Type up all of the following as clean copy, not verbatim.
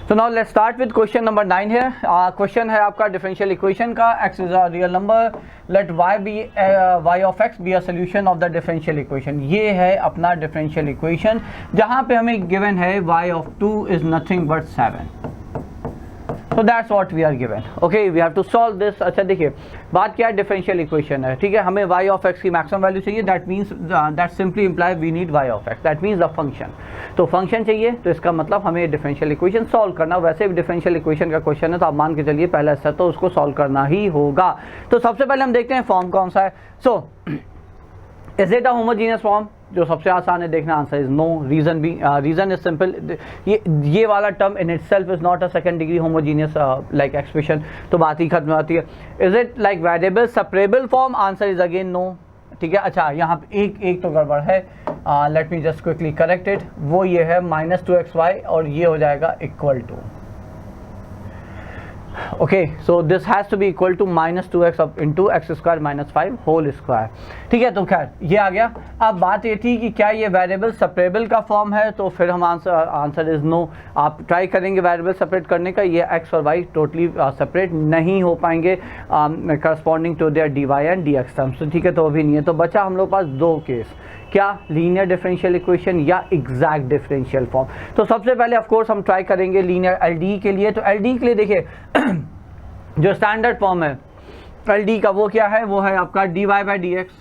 So now let's start with question number 9 here. Question है आपका differential equation का, x is a real number, let y be y of x be a solution of the differential equation. ये है अपना differential equation जहाँ पे हमें given है y of 2 is nothing but 7. So that's what we are given. Okay, we have to solve this. अच्छा देखिए बात क्या है, डिफरेंशियल इक्वेशन है, ठीक है, हमें y of x की मैक्सिमम वैल्यू चाहिए. That means that simply imply we need y of x. That means the function. तो फंक्शन चाहिए, तो इसका मतलब हमें डिफरेंशियल इक्वेशन सॉल्व करना. वैसे भी डिफरेंशियल इक्वेशन का क्वेश्चन है तो आप मान के चलिए पहला स्टेप तो उसको सॉल्व करना ही होगा. तो सबसे पहले हम देखते हैं फॉर्म कौन सा है. So is it a homogeneous form? जो सबसे आसान है देखना, आंसर इज नो. रीजन भी, रीजन इज सिंपल. ये वाला term in itself is not a second degree homogeneous like expression, तो बात ही खत्म होती है. Is it like variable separable form? Answer is again no. ठीक है, अच्छा यहाँ पे एक तो गड़बड़ है. Let me just quickly correct it. वो ये है -2xy और ये हो जाएगा equal to. Okay, so this has to be equal to -2x into x square -5 whole square. ठीक है, तो खैर ये आ गया. अब बात ये थी कि क्या ये वेरिएबल सेपरेबल का फॉर्म है, तो फिर हम आंसर इज नो. आप ट्राई करेंगे वेरिएबल सेपरेट करने का, ये x और y टोटली सेपरेट नहीं हो पाएंगे corresponding to their dy and dx terms. तो ठीक है, तो अभी नहीं है. तो बचा हम लोग पास दो केस, क्या लीनियर डिफरेंशियल इक्वेशन या एग्जैक्ट डिफरेंशियल फॉर्म. तो सबसे पहले ऑफ कोर्स हम ट्राई करेंगे लीनियर एलडी के लिए. तो एलडी के लिए देखिए जो स्टैंडर्ड फॉर्म है एलडी का वो क्या है, वो है आपका dy by D X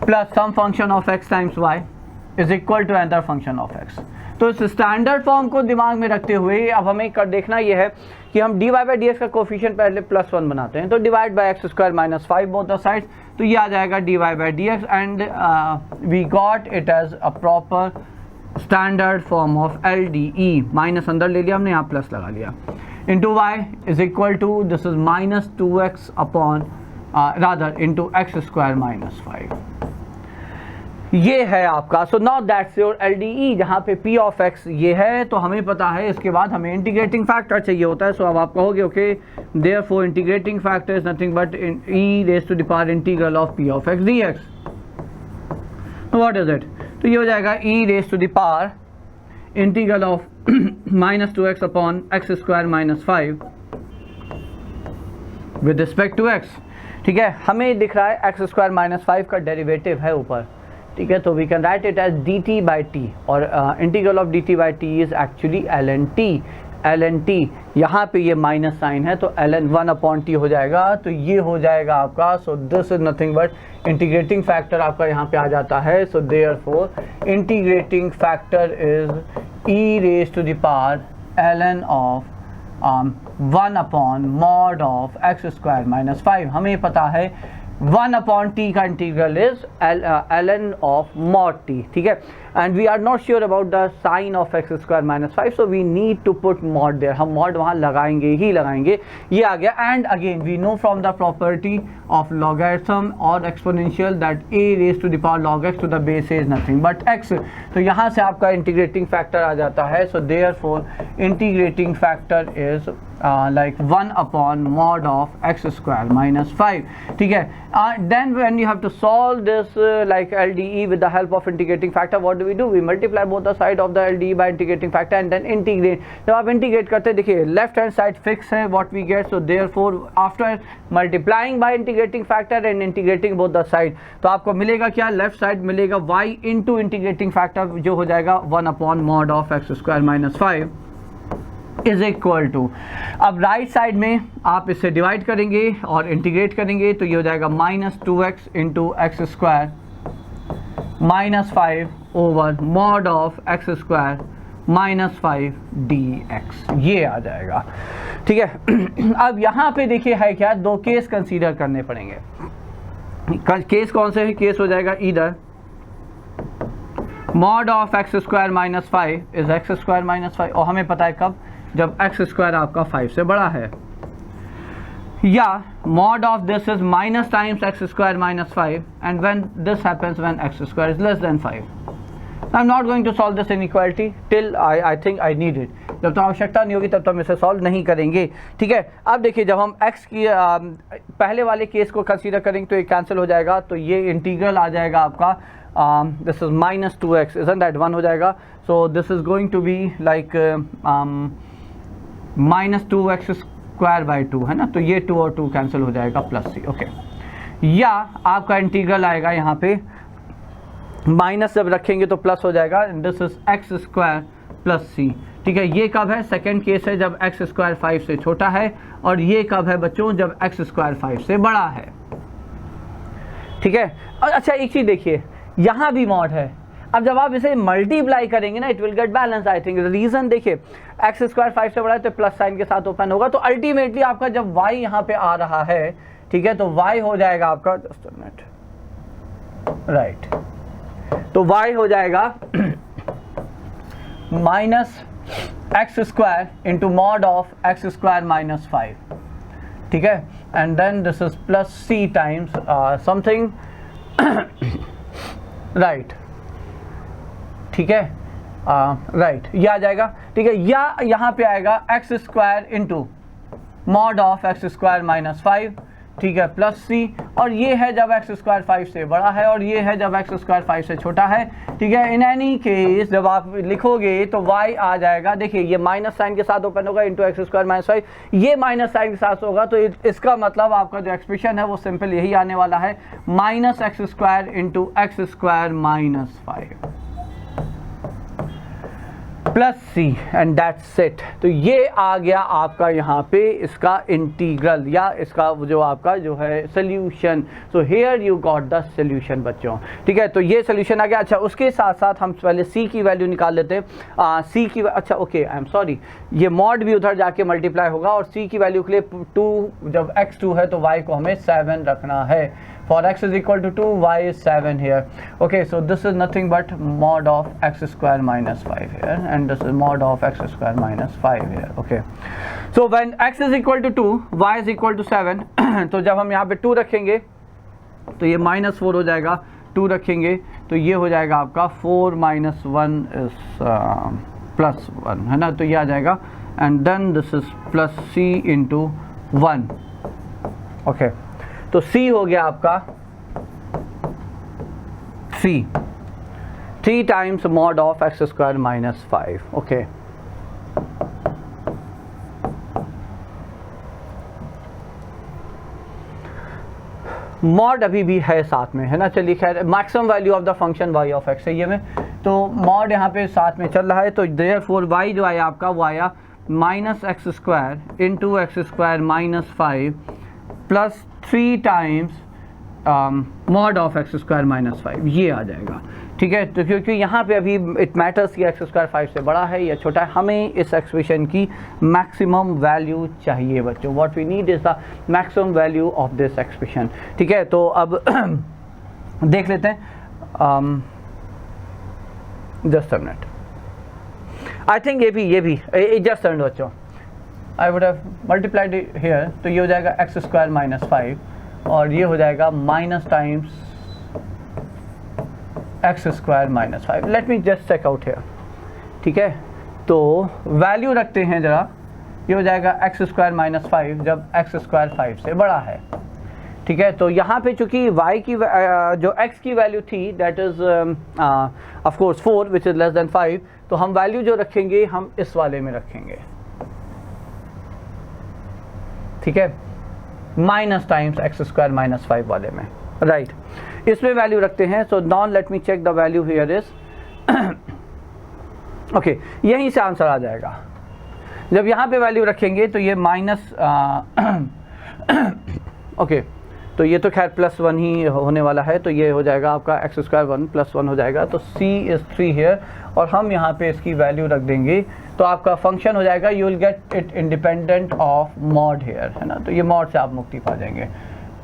plus some function of x times y is equal to another function of x. तो इस स्टैंडर्ड फॉर्म को दिमाग में रखते हुए अब हमें कर देखना ये है कि हम dy बाई डी एक्स का कोफिशिएंट पहले +1 बनाते हैं. तो divide by x square -5 both the sides, तो ये आ जाएगा dy by D X and we got it as a proper standard form of LDE. Minus अंदर ले लिया हमने, यहाँ प्लस लगा लिया. Into y is equal to this is -2x upon rather into x square -5. ये है आपका. So now that's your LDE जहाँ पे p ऑफ x ये है. तो हमें पता है इसके बाद हमें इंटीग्रेटिंग फैक्टर चाहिए होता है. सो अब आप कहोगे okay therefore integrating factor is nothing but e raise to the power integral of p of x dx. What is it? तो ये हो जाएगा e raise to the power integral of -2x upon x square -5 with respect to x. ठीक है, हमें दिख रहा है x स्क्वायर -5 का डेरिवेटिव है ऊपर. ठीक है, तो we can write it as dt by t और integral of dt by t is actually ln t. यहाँ पे ये माइनस साइन है तो ln 1 अपॉन टी हो जाएगा. तो ये हो जाएगा आपका. So this is nothing but integrating factor आपका यहाँ पे आ जाता है. So therefore integrating factor is e raise to the power ln of 1 upon mod of x square -5. हमें पता है 1 अपॉन टी का integral is ln of mod T. ठीक है, and we are not sure about the sign of x square -5, so we need to put mod there. हम mod वहाँ लगाएंगे ही लगाएंगे. ये आ गया. And again we know from the property of logarithm और exponential that a raise to the power log x to the base is nothing but x. तो यहाँ से आपका इंटीग्रेटिंग फैक्टर आ जाता है. So therefore integrating factor is like 1 upon mod of x square -5. ठीक है, then when you have to solve this like LDE with the help of integrating factor, what do? We multiply both the side of the LDE by integrating factor and then integrate. जब आप integrate करते हैं देखिए left hand side fix है what we get. So therefore after multiplying by integrating factor and integrating both the side, तो आपको मिलेगा क्या, लेफ्ट साइड मिलेगा y into integrating factor जो हो जाएगा 1 upon mod of x square -5 is equal to. अब राइट साइड में आप इसे डिवाइड करेंगे और इंटीग्रेट करेंगे तो ये हो जाएगा -2x into X square -5 over mod of x square -5 dx. ये आ जाएगा. ठीक है, अब यहाँ पे देखिए है क्या, दो केस कंसीडर करने पड़ेंगे. केस कौन से है? केस हो जाएगा इधर mod of x square -5 is x square -5 और हमें पता है कब, जब x स्क्वायर आपका 5 से बड़ा है, या mod of this is minus times x square -5 and when this happens when x square is less than 5. I'm not going to solve this inequality till I think I need it. जब तक आवश्यकता नहीं होगी तब तक हम इसे solve नहीं करेंगे. ठीक है, अब देखिए जब हम x की पहले वाले केस को कंसीडर करेंगे तो ये कैंसिल हो जाएगा. तो ये इंटीग्रल आ जाएगा आपका this is minus 2x, isn't that 1 हो जाएगा. So this is going to be like minus 2x square by 2 है ना. तो ये 2 और 2 कैंसिल हो जाएगा प्लस c. ओके, या आपका इंटीग्रल आएगा यहाँ पे माइनस जब रखेंगे तो प्लस हो जाएगा. This is x square plus c. ठीक है, ये कब है? सेकेंड केस है जब एक्स स्क्वायर 5 से छोटा है, और ये कब है बच्चों? जब एक्स स्क्वायर 5 से बड़ा है. ठीक है. और अच्छा एक चीज देखिए, यहाँ भी मॉड है. अब जब आप इसे मल्टीप्लाई करेंगे ना, it will get balance. I think reason देखिए, एक्स स्क्वायर 5 से बड़ा है तो प्लस साइन के साथ ओपन होगा. तो अल्टीमेटली आपका जब y यहाँ पे आ रहा है, ठीक है, तो y हो जाएगा आपका, जस्ट अ मिनट, राइट, तो y हो जाएगा minus X square into mod of X square minus 5. ठीक है, and then this is plus C times something, right. ठीक है, राइट, ये आ जाएगा. ठीक है, या यहाँ पे आएगा x square into mod of X square minus 5. ठीक है, प्लस सी. और ये है जब एक्स स्क्वायर 5 से बड़ा है, और ये है जब एक्स स्क्वायर 5 से छोटा है. ठीक है, इन एनी केस जब आप लिखोगे तो y आ जाएगा. देखिए ये माइनस साइन के साथ ओपन होगा, इंटू एक्स स्क्वायर माइनस 5. ये माइनस साइन के साथ होगा, तो इसका मतलब आपका जो एक्सप्रेशन है वो सिंपल यही आने वाला है, minus X square into X square minus 5 plus C, and that's it. तो ये आ गया आपका यहाँ पे इसका इंटीग्रल, या इसका जो आपका जो है solution. So here you got the solution बच्चों. ठीक है, तो ये सोल्यूशन आ गया. अच्छा, उसके साथ साथ हम पहले सी की वैल्यू निकाल लेते हैं. सी की, अच्छा ओके, आई एम सॉरी, ये मॉड भी उधर जाके मल्टीप्लाई होगा, और सी की वैल्यू के लिए 2, जब x 2 है तो y को हमें 7 रखना है. For x is equal to 2, y is 7 here. Okay, so this is nothing but mod of x square minus 5 here, and this is mod of x square minus 5 here. Okay, so when x is equal to 2, y is equal to 7, तो जब हम यहाँ पे 2 रखेंगे तो ये minus 4 हो जाएगा. 2 रखेंगे तो ये हो जाएगा आपका 4 minus 1 is plus 1 है ना. तो ये आ जाएगा, and then this is plus c into 1. Okay, तो c हो गया आपका 3 times mod of X square minus 5. Okay, mod अभी भी है साथ में है ना. चलिए खैर, maximum value of the function y of x है ये में, तो मॉड यहाँ पे साथ में चल रहा है. तो देयरफॉर y जो आया आपका, वो आया minus X square into X square minus 5 plus 3 times mod of X square minus 5. ये आ जाएगा. ठीक है, तो क्योंकि यहाँ पे अभी इट मैटर्स कि एक्स स्क्वायर 5 से बड़ा है या छोटा है, हमें इस एक्सप्रेशन की मैक्सिमम वैल्यू चाहिए बच्चों. What we need is the maximum value of this expression. ठीक है, तो अब देख लेते हैं. Just a minute, I think ये भी जस्ट अ बच्चों, I would have multiplied here. तो ये हो जाएगा एक्स स्क्वायर माइनस 5, और ये हो जाएगा minus times X square minus 5. Let me just check out here. ठीक है, तो वैल्यू रखते हैं ज़रा. ये हो जाएगा एक्स स्क्वायर माइनस 5 जब एक्स स्क्वायर 5 से बड़ा है. ठीक है, तो यहाँ पे चूंकि y की जो x की वैल्यू थी that is of course 4 which is less than 5, तो हम वैल्यू जो रखेंगे हम इस वाले में रखेंगे. ठीक है, minus times X square minus 5 वाले में, राइट. इसमें वैल्यू रखते हैं. So now let me check the value here is. Okay, यहीं से आंसर आ जाएगा. जब यहाँ पे वैल्यू रखेंगे तो ये माइनस ओके, तो ये तो खैर प्लस 1 ही होने वाला है. तो ये हो जाएगा आपका एक्स स्क्वायर 1 प्लस 1 हो जाएगा. तो c इज़ 3 हेयर, और हम यहाँ पे इसकी वैल्यू रख देंगे. तो आपका फंक्शन हो जाएगा, you will get it independent of mod here है ना. तो ये मॉड से आप मुक्ति पा जाएंगे,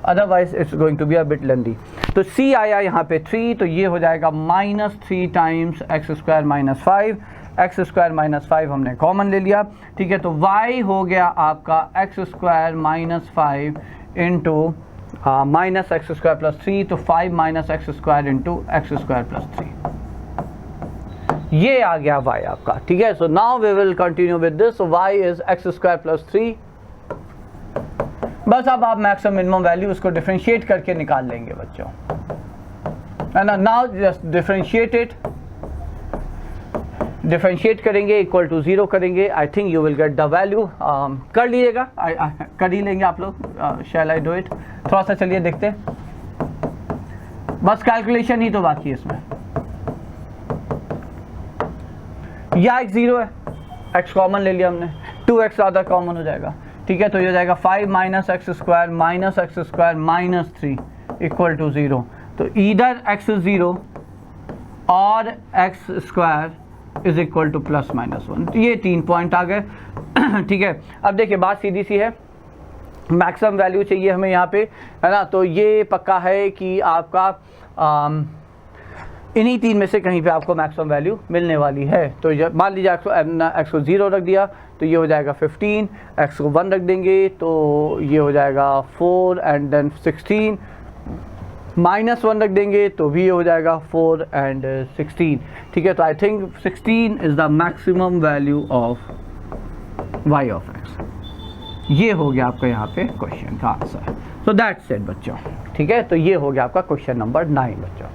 otherwise it's going to be a bit lengthy. तो c आया यहाँ पे 3, तो ये हो जाएगा minus 3 times X square minus 5. X square minus 5 हमने कॉमन ले लिया. ठीक है, तो y हो गया आपका X square minus 5 into minus X square plus 3. तो 5 minus X square into X square plus 3. ये आ गया y आपका. ठीक है, so now we will continue with this. y is x square plus 3. बस अब आप मैक्सिमम मिनिमम वैल्यू उसको डिफरेंशिएट करके निकाल लेंगे बच्चों. है ना। नाउ जस्ट डिफरेंशिएट करेंगे, इक्वल टू 0 करेंगे, I think you will get the value. कर लीजिएगा, कर ही लेंगे आप लोग। शैल आई डू इट? थोड़ा सा चलिए देखते हैं, बस कैलकुलेशन ही तो बाकी है इसमें। या x 0 है, x कॉमन ले लिया हमने, 2x ज़्यादा कॉमन हो जाएगा, ठीक है। तो ये हो जाएगा 5 minus X square minus 3 equal to 0। तो ईदर x इज 0 और x square is equal to plus minus 1। ये 3 पॉइंट आ गए, ठीक है। अब देखिए बात सीधी सी है, मैक्सिमम वैल्यू चाहिए हमें यहाँ पे, है ना। तो ये पक्का है कि आपका इन्हीं 3 में से कहीं पे आपको मैक्सिमम वैल्यू मिलने वाली है। तो मान लीजिए एक्स को 0 रख दिया तो ये हो जाएगा 15, एक्स को 1 रख देंगे तो ये हो जाएगा 4 एंड देन 16, माइनस 1 रख देंगे तो भी ये हो जाएगा 4 एंड 16, ठीक है। तो I think 16 is the maximum value of y of x। ये हो गया आपका यहाँ पे क्वेश्चन का आंसर। सो दैट्स इट बच्चों, ठीक है। तो ये हो गया आपका क्वेश्चन नंबर 9 बच्चों।